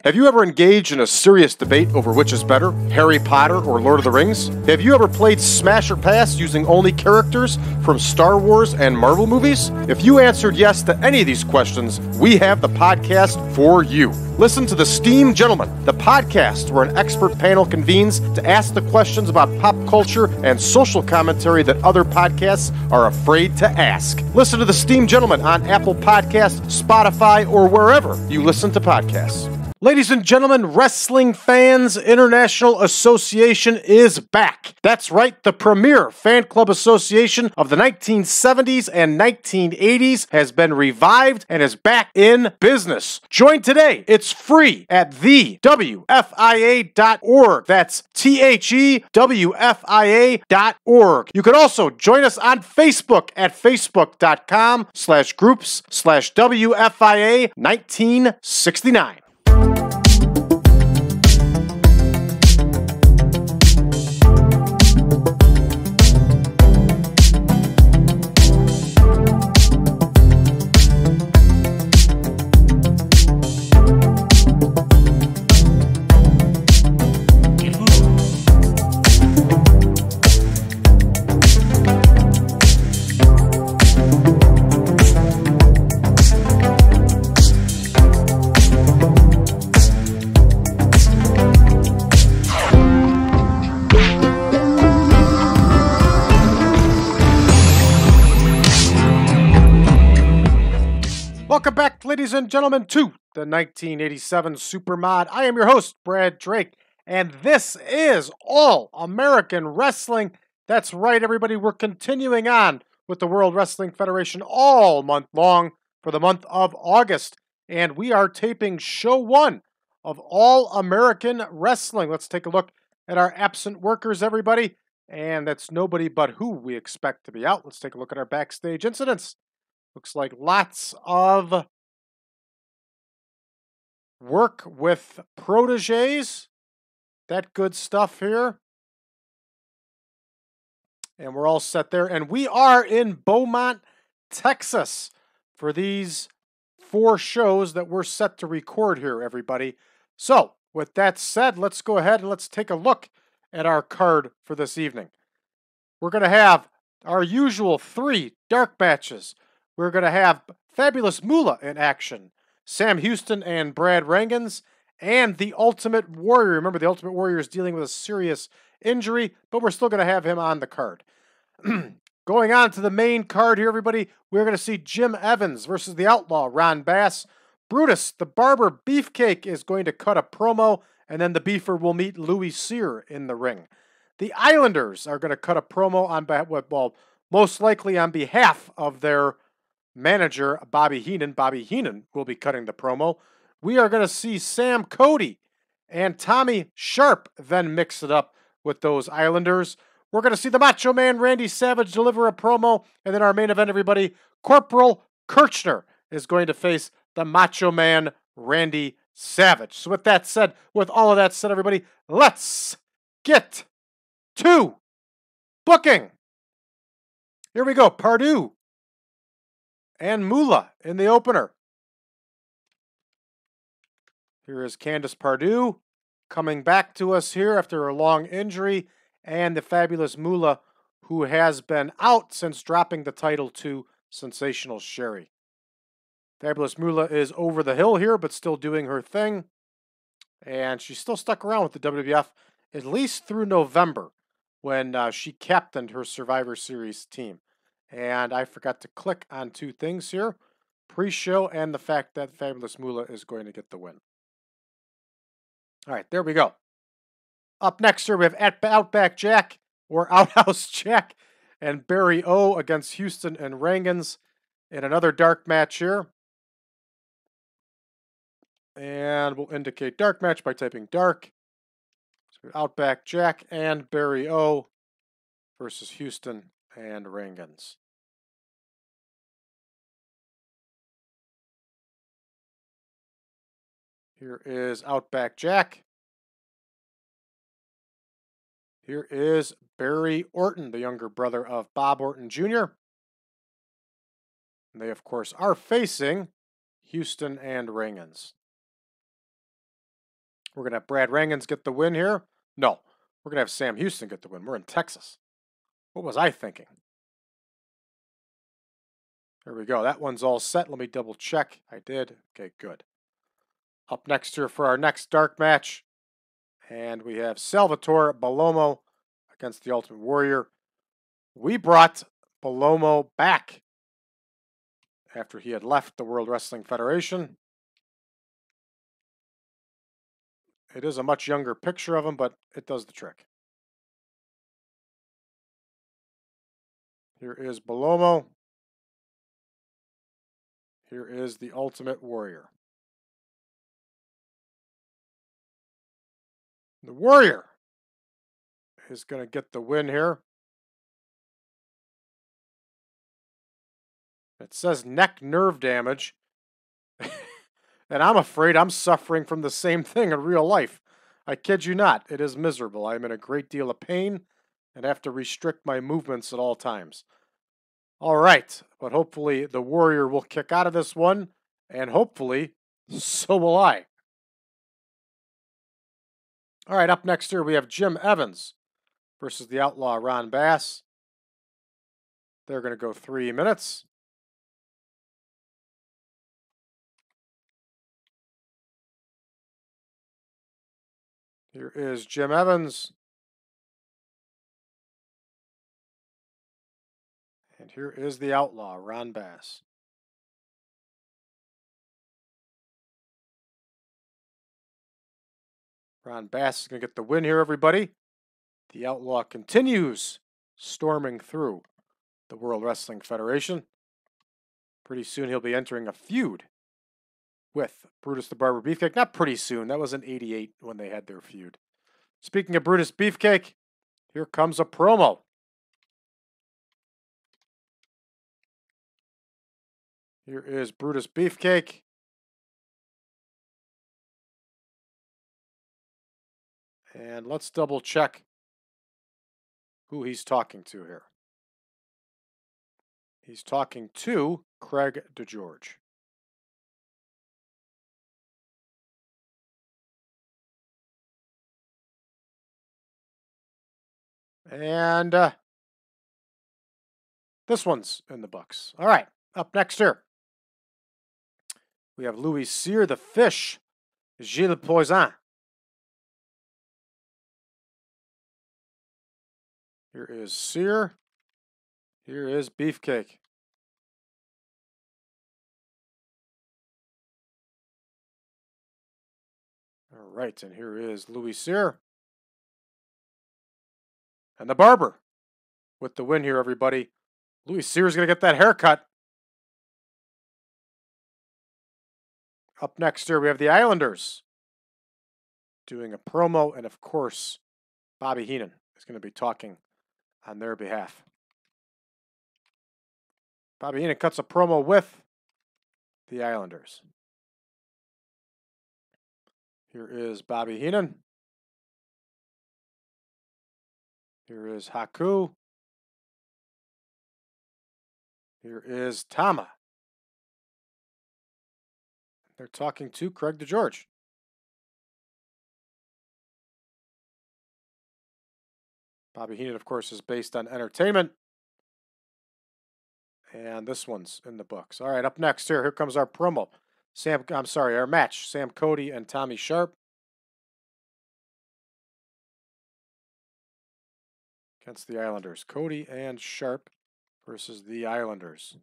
Have you ever engaged in a serious debate over which is better, Harry Potter or Lord of the Rings? Have you ever played Smash or Pass using only characters from Star Wars and Marvel movies? If you answered yes to any of these questions, we have the podcast for you. Listen to The Steam Gentleman, the podcast where an expert panel convenes to ask the questions about pop culture and social commentary that other podcasts are afraid to ask. Listen to The Steam Gentleman on Apple Podcasts, Spotify, or wherever you listen to podcasts. Ladies and gentlemen, Wrestling Fans International Association is back. That's right, the premier fan club association of the 1970s and 1980s has been revived and is back in business. Join today. It's free at thewfia.org. That's THEWFIA.org. You can also join us on Facebook at facebook.com/groups/WFIA 1969. Welcome back, ladies and gentlemen, to the 1987 Supermod. I am your host, Brad Drake, and this is All American Wrestling. That's right, everybody. We're continuing on with the World Wrestling Federation all month long for the month of August, and we are taping show 1 of All American Wrestling. Let's take a look at our absent workers, everybody, and that's nobody but who we expect to be out. Let's take a look at our backstage incidents. Looks like lots of work with proteges. That good stuff here. And we're all set there. And we are in Beaumont, Texas for these 4 shows that we're set to record here, everybody. So, with that said, let's go ahead and let's take a look at our card for this evening. We're going to have our usual 3 dark matches. We're going to have Fabulous Moolah in action, Sam Houston and Brad Rheingans, and the Ultimate Warrior. Remember, the Ultimate Warrior is dealing with a serious injury, but we're still going to have him on the card. Going on to the main card here, everybody, we're going to see Jim Evans versus the Outlaw, Ron Bass. Brutus, the Barber Beefcake, is going to cut a promo, and then the Beefer will meet Louis Cyr in the ring. The Islanders are going to cut a promo on, well, most likely on behalf of their manager, Bobby Heenan. Bobby Heenan will be cutting the promo. We are going to see Sam Cody and Tommy Sharp then mix it up with those Islanders. We're going to see the Macho Man Randy Savage deliver a promo. And then our main event, everybody, Corporal Kirchner is going to face the Macho Man Randy Savage. So with that said, with all of that said, everybody, let's get to booking. Here we go. Pardue and Moolah in the opener. Here is Candace Pardue coming back to us here after a long injury, and the fabulous Moolah, who has been out since dropping the title to Sensational Sherry. Fabulous Moolah is over the hill here, but still doing her thing, and she's still stuck around with the WWF at least through November when she captained her Survivor Series team. And I forgot to click on 2 things here. Pre-show and the fact that Fabulous Moolah is going to get the win. All right, there we go. Up next here, we have Outback Jack, or Outhouse Jack, and Barry O against Houston and Rheingans in another dark match here. And we'll indicate dark match by typing dark. So Outback Jack and Barry O versus Houston and Rheingans. Here is Outback Jack. Here is Barry Orton, the younger brother of Bob Orton Jr. And they, of course, are facing Houston and Rheingans. We're going to have Brad Rheingans get the win here. No, we're going to have Sam Houston get the win. We're in Texas. What was I thinking? There we go. That one's all set. Let me double check. I did. Okay, good. Up next here for our next dark match. And we have Salvatore Bellomo against the Ultimate Warrior. We brought Bellomo back after he had left the World Wrestling Federation. It is a much younger picture of him, but it does the trick. Here is Bellomo. Here is the Ultimate Warrior. The Warrior is going to get the win here. It says neck nerve damage. And I'm afraid I'm suffering from the same thing in real life. I kid you not. It is miserable. I'm in a great deal of pain and have to restrict my movements at all times. All right, but hopefully the Warrior will kick out of this one, and hopefully so will I. All right, up next here we have Jim Evans versus the Outlaw Ron Bass. They're going to go 3 minutes. Here is Jim Evans. And here is the Outlaw, Ron Bass. Ron Bass is going to get the win here, everybody. The Outlaw continues storming through the World Wrestling Federation. Pretty soon he'll be entering a feud with Brutus the Barber Beefcake. Not pretty soon. That was in '88 when they had their feud. Speaking of Brutus Beefcake, here comes a promo. Here is Brutus Beefcake. And let's double check who he's talking to here. He's talking to Craig DeGeorge. And this one's in the books. All right, up next here, we have Louis Cyr, the Fish, Gilles Poison. Here is Cyr. Here is Beefcake. All right, and here is Louis Cyr. And the Barber with the win here, everybody. Louis Cyr's going to get that haircut. Up next here, we have the Islanders doing a promo, and of course, Bobby Heenan is going to be talking on their behalf. Bobby Heenan cuts a promo with the Islanders. Here is Bobby Heenan. Here is Haku. Here is Tama. They're talking to Craig DeGeorge. Bobby Heenan, of course, is based on entertainment. And this one's in the books. All right, up next here comes our promo. Our match. Sam Cody and Tommy Sharp against the Islanders. Cody and Sharp versus the Islanders.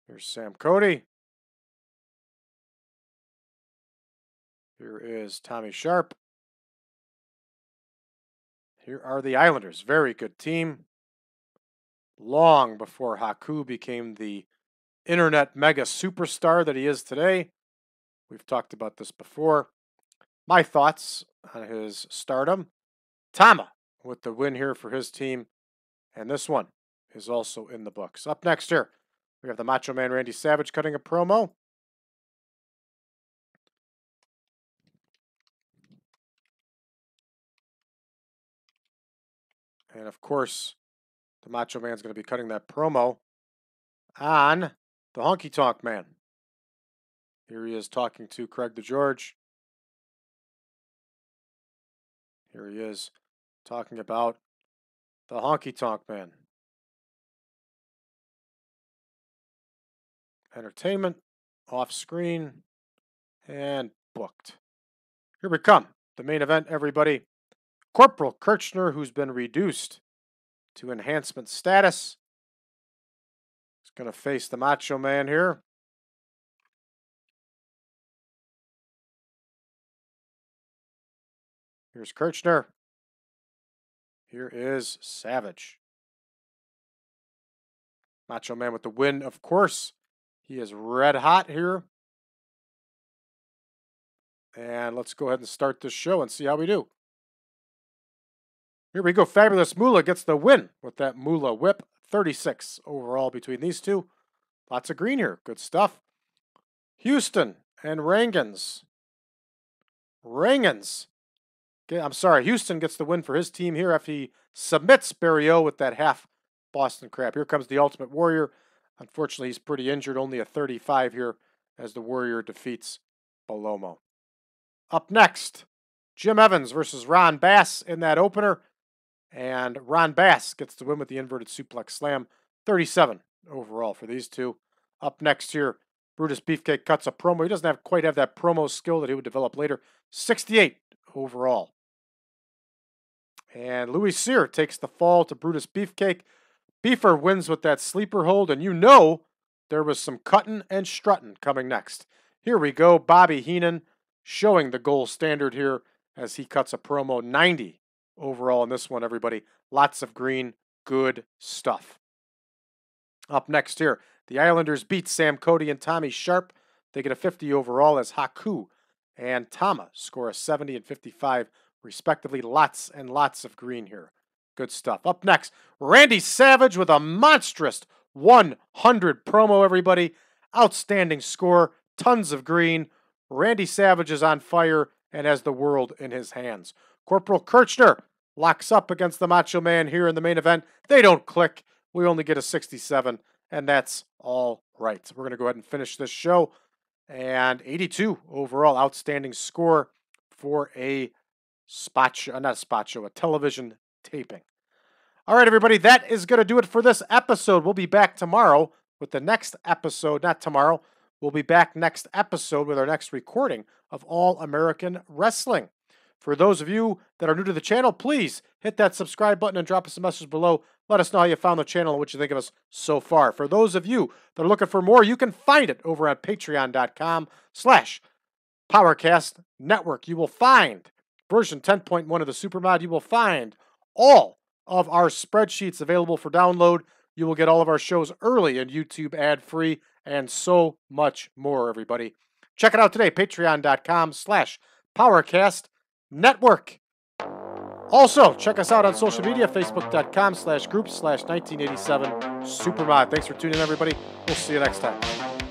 Here's Sam Cody. Here is Tommy Sharp. Here are the Islanders. Very good team. Long before Haku became the internet mega superstar that he is today. We've talked about this before. My thoughts on his stardom. Tama with the win here for his team. And this one is also in the books. Up next here, we have the Macho Man Randy Savage cutting a promo. And of course, the Macho Man's going to be cutting that promo on the Honky Tonk Man. Here he is talking to Craig DeGeorge. Here he is talking about the Honky Tonk Man. Entertainment, off screen, and booked. Here we come. The main event, everybody. Corporal Kirchner, who's been reduced to enhancement status, is going to face the Macho Man here. Here's Kirchner. Here is Savage. Macho Man with the win, of course. He is red hot here. And let's go ahead and start this show and see how we do. Here we go. Fabulous Moolah gets the win with that Moolah whip. 36 overall between these two. Lots of green here. Good stuff. Houston and Rheingans. Houston gets the win for his team here after he submits Barrio with that half Boston Crab. Here comes the Ultimate Warrior. Unfortunately, he's pretty injured. Only a 35 here as the Warrior defeats Bellomo. Up next, Jim Evans versus Ron Bass in that opener. And Ron Bass gets the win with the inverted suplex slam. 37 overall for these two. Up next here, Brutus Beefcake cuts a promo. He doesn't quite have that promo skill that he would develop later. 68 overall. And Louis Cyr takes the fall to Brutus Beefcake. Beefer wins with that sleeper hold, and you know there was some cutting and strutting coming next. Here we go. Bobby Heenan showing the gold standard here as he cuts a promo. 90 overall in this one, everybody. Lots of green. Good stuff. Up next here, the Islanders beat Sam Cody and Tommy Sharp. They get a 50 overall as Haku and Tama score a 70 and 55 respectively. Lots and lots of green here. Good stuff. Up next, Randy Savage with a monstrous 100 promo, everybody. Outstanding score. Tons of green. Randy Savage is on fire and has the world in his hands. Corporal Kirchner locks up against the Macho Man here in the main event. They don't click. We only get a 67, and that's all right. We're going to go ahead and finish this show. And 82 overall, outstanding score for a a television taping. All right, everybody, that is going to do it for this episode. We'll be back tomorrow with the next episode. Not tomorrow. We'll be back next episode with our next recording of All American Wrestling. For those of you that are new to the channel, please hit that subscribe button and drop us a message below. Let us know how you found the channel and what you think of us so far. For those of you that are looking for more, you can find it over at patreon.com/PowerCast Network. You will find version 10.1 of the Supermod. You will find all of our spreadsheets available for download. You will get all of our shows early and YouTube ad-free and so much more, everybody. Check it out today, patreon.com/PowerCast Network. Also, check us out on social media, facebook.com/group/1987 Supermod. Thanks for tuning in, everybody. We'll see you next time.